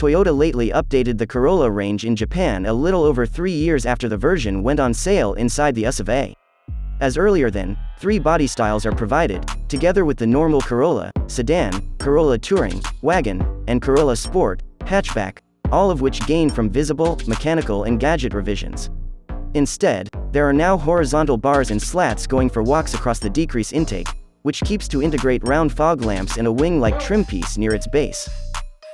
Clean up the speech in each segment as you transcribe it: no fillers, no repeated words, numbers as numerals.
Toyota lately updated the Corolla range in Japan a little over 3 years after the version went on sale inside the US of A. As earlier then, 3 body styles are provided, together with the normal Corolla, sedan, Corolla Touring, wagon, and Corolla Sport, hatchback, all of which gain from visible, mechanical and gadget revisions. Instead, there are now horizontal bars and slats going for walks across the decrease intake, which keeps to integrate round fog lamps and a wing-like trim piece near its base.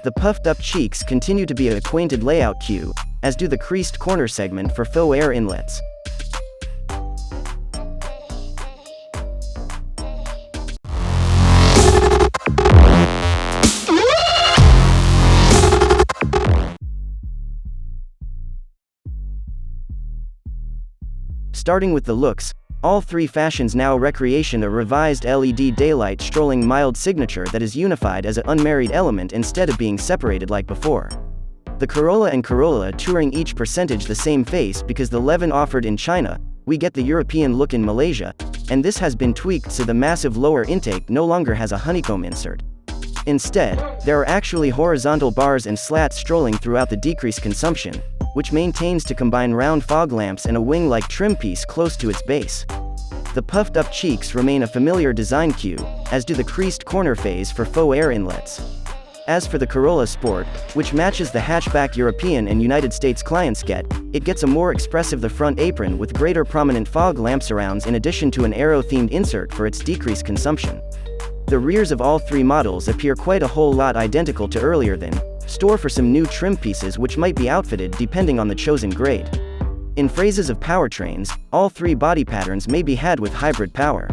The puffed-up cheeks continue to be an acquainted layout cue, as do the creased corner segment for faux air inlets. Starting with the looks, all 3 fashions now recreation a revised LED daylight strolling mild signature that is unified as an unmarried element instead of being separated like before. The Corolla and Corolla Touring each percentage the same face because the Levin offered in China, we get the European look in Malaysia, and this has been tweaked so the massive lower intake no longer has a honeycomb insert. Instead, there are actually horizontal bars and slats strolling throughout the decrease consumption, which maintains to combine round fog lamps and a wing-like trim piece close to its base. The puffed-up cheeks remain a familiar design cue, as do the creased corner phase for faux air inlets. As for the Corolla Sport, which matches the hatchback European and United States clients get, it gets a more expressive the front apron with greater prominent fog lamp surrounds in addition to an aero-themed insert for its decreased consumption. The rears of all 3 models appear quite a whole lot identical to earlier than, store for some new trim pieces which might be outfitted depending on the chosen grade. In phrases of powertrains, all 3 body patterns may be had with hybrid power.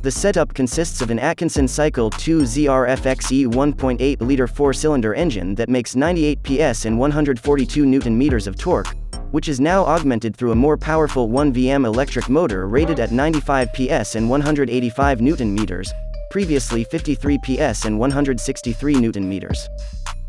The setup consists of an Atkinson-cycle 2ZRFXE 1.8-liter 4-cylinder engine that makes 98 PS and 142 Nm of torque, which is now augmented through a more powerful 1VM electric motor rated at 95 PS and 185 Nm, previously 53 PS and 163 Nm.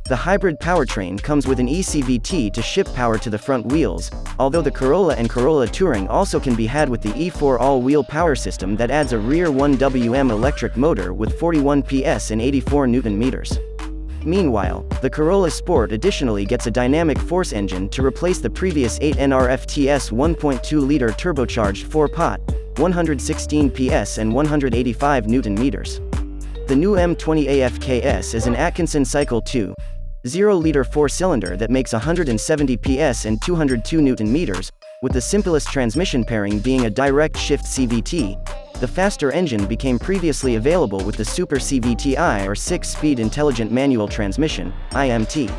The hybrid powertrain comes with an e-CVT to ship power to the front wheels, although the Corolla and Corolla Touring also can be had with the E4 all-wheel power system that adds a rear 1WM electric motor with 41 PS and 84 Nm. Meanwhile, the Corolla Sport additionally gets a dynamic force engine to replace the previous 8 NRFTS 1.2-liter turbocharged 4-pot, 116 PS and 185 Nm. The new M20 AFKS is an Atkinson-cycle 2.0-liter 4-cylinder that makes 170 PS and 202 Nm, with the simplest transmission pairing being a Direct Shift-CVT. The faster engine became previously available with the Super CVT-i or 6-speed intelligent manual transmission, IMT.